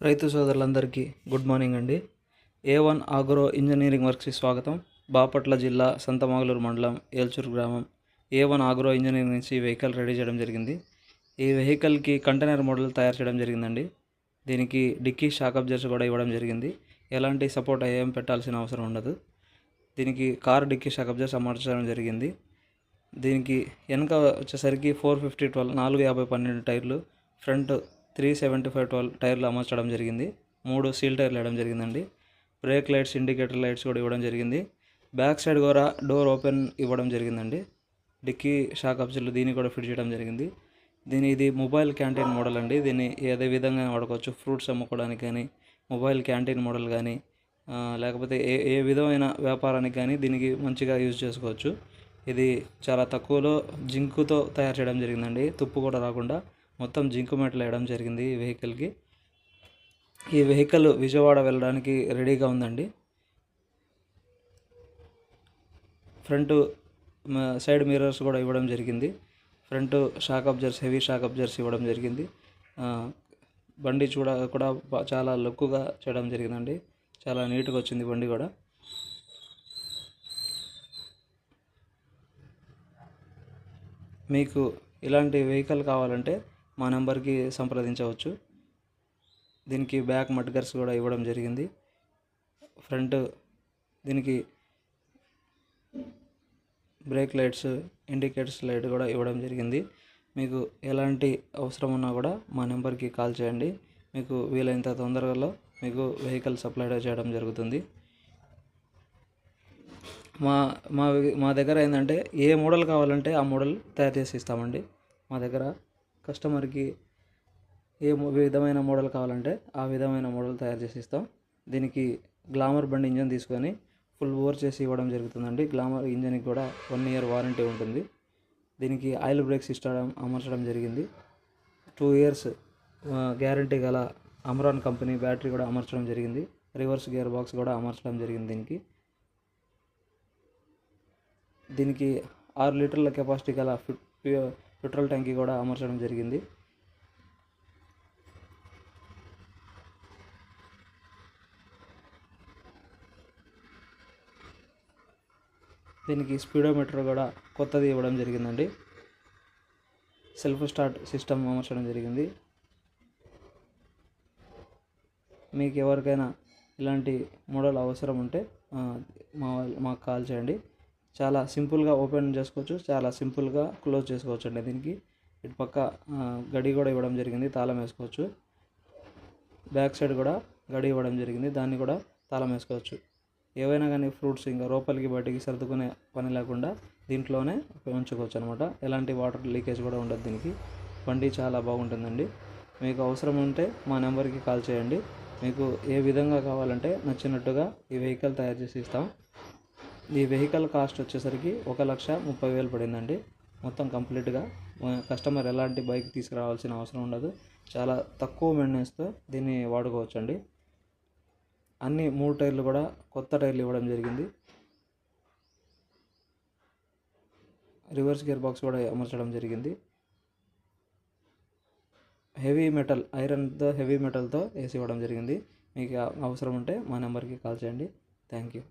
రైతు సోదరులందరికీ good morning అండి. A1 ఆగ్రో ఇంజనీరింగ్ వర్క్స్కి స్వాగతం. బాపట్ల జిల్లా సంతమాగులూరు మండలం ఏల్చూరు గ్రామం A1 ఆగ్రో ఇంజనీరింగ్ నుంచి వెహికల్ రెడీ చేయడం జరిగింది. ఈ వెహికల్కి కంటైనర్ మోడల్ తయారు చేయడం జరిగిందండి. దీనికి డిక్కీ షాక్ అబ్జర్వర్స్ కూడా ఇవ్వడం జరిగింది. ఎలాంటి సపోర్ట్ ఏం పెట్టాల్సిన అవసరం ఉండదు. దీనికి కార్ డిక్కీ షాక్ అబ్జర్వర్స్ అమర్చడం జరిగింది. దీనికి వెనక వచ్చేసరికి 450/12 450/12 టైర్లు, ఫ్రంట్ 375/12 టైర్లు అమర్చడం జరిగింది. 3 సీల్ టైర్లు వేయడం జరిగిందండి. బ్రేక్ లైట్స్, ఇండికేటర్ లైట్స్ కూడా ఇవ్వడం జరిగింది. బ్యాక్ సైడ్ కూడా డోర్ ఓపెన్ ఇవ్వడం జరిగిందండి. డిక్కీ షాక్ అబ్జర్వర్లు దీన్ని కూడా ఫిట్ చేయడం జరిగింది. ఇది మొబైల్ క్యాంటీన్ మోడల్ అండి. దీన్ని ఏదే విధంగా వాడుకోవచ్చు. ఫ్రూట్స్ అమ్ముకోవడానికి కానీ, మొబైల్ క్యాంటీన్ మోడల్ కానీ, లేకపోతే ఏ విధమైన వ్యాపారానికి కానీ దీనికి మంచిగా యూజ్ చేసుకోవచ్చు. ఇది చాలా తక్కువలో జింకుతో తయారు చేయడం జరిగిందండి. తుప్పు కూడా రాకుండా మొత్తం జింకు మెటల్ వేయడం జరిగింది ఈ వెహికల్కి. ఈ వెహికల్ విజయవాడ వెళ్ళడానికి రెడీగా ఉందండి. ఫ్రంట్ సైడ్ మిర్రర్స్ కూడా ఇవ్వడం జరిగింది. Front shock absorbers, heavy shock absorbers ఇవ్వడం జరిగింది. బండి కూడా చాలా లుక్గా చేయడం జరిగిందండి. చాలా నీట్గా వచ్చింది బండి కూడా. మీకు ఇలాంటి వెహికల్ కావాలంటే మా నెంబర్కి సంప్రదించవచ్చు. దీనికి బ్యాక్ మడ్గర్స్ కూడా ఇవ్వడం జరిగింది. ఫ్రంట్ దీనికి బ్రేక్ లైట్స్, ఇండికేటర్స్ లైట్ కూడా ఇవ్వడం జరిగింది. మీకు ఎలాంటి అవసరం ఉన్నా కూడా మా నెంబర్కి కాల్ చేయండి. మీకు వీలైనంత తొందరగా మీకు వెహికల్ సప్లై చేయడం జరుగుతుంది. మా దగ్గర ఏంటంటే ఏ మోడల్ కావాలంటే ఆ మోడల్ తయారు చేసి ఇస్తామండి. మా దగ్గర కస్టమర్కి ఏ విధమైన మోడల్ కావాలంటే ఆ విధమైన మోడల్ తయారు చేసి ఇస్తాం. దీనికి గ్లామర్ బండి ఇంజన్ తీసుకొని ఫుల్ బోర్ చేసి ఇవ్వడం జరుగుతుందండి. గ్లామర్ ఇంజన్కి కూడా 1 year వారంటీ ఉంటుంది. దీనికి ఆయిల్ బ్రేక్ సిస్టమ్ అమర్చడం జరిగింది. 2 years గ్యారంటీ గల అమరాన్ కంపెనీ బ్యాటరీ కూడా అమర్చడం జరిగింది. రివర్స్ గేర్ బాక్స్ కూడా అమర్చడం జరిగింది. దీనికి 6 లీటర్ల కెపాసిటీ గల పెట్రోల్ ట్యాంకీ కూడా అమర్చడం జరిగింది. దీనికి స్పీడోమీటర్ కూడా కొత్తది ఇవ్వడం జరిగిందండి. సెల్ఫ్ స్టార్ట్ సిస్టమ్ అమర్చడం జరిగింది. మీకు ఎవరికైనా ఇలాంటి మోడల్ అవసరం ఉంటే మాకు కాల్ చేయండి. చాలా సింపుల్గా ఓపెన్ చేసుకోవచ్చు, చాలా సింపుల్గా క్లోజ్ చేసుకోవచ్చు అండి. దీనికి ఇటు పక్క గడి కూడా ఇవ్వడం జరిగింది, తాళం వేసుకోవచ్చు. బ్యాక్ సైడ్ కూడా గడి ఇవ్వడం జరిగింది, దాన్ని కూడా తాళం వేసుకోవచ్చు. ఏవైనా కానీ ఫ్రూట్స్ ఇంకా లోపలికి బయటికి సర్దుకునే పని లేకుండా దీంట్లోనే ఉంచుకోవచ్చు అనమాట. ఎలాంటి వాటర్ లీకేజ్ కూడా ఉండదు. దీనికి బండి చాలా బాగుంటుందండి. మీకు అవసరం ఉంటే మా నెంబర్కి కాల్ చేయండి. మీకు ఏ విధంగా కావాలంటే నచ్చినట్టుగా ఈ వెహికల్ తయారు చేసి ఇస్తాం. ఈ వెహికల్ కాస్ట్ వచ్చేసరికి 1,30,000 పడిందండి. మొత్తం కంప్లీట్గా కస్టమర్ ఎలాంటి బైక్ తీసుకురావాల్సిన అవసరం ఉండదు. చాలా తక్కువ మెయింటెనెన్స్తో దీన్ని వాడుకోవచ్చు అండి. అన్ని 3 టైర్లు కూడా కొత్త టైర్లు ఇవ్వడం జరిగింది. రివర్స్ గేర్ బాక్స్ కూడా అమర్చడం జరిగింది. హెవీ మెటల్ ఐరన్తో హెవీ మెటల్తో వేసి ఇవ్వడం జరిగింది. మీకు అవసరం ఉంటే మా నెంబర్కి కాల్ చేయండి. Thank you.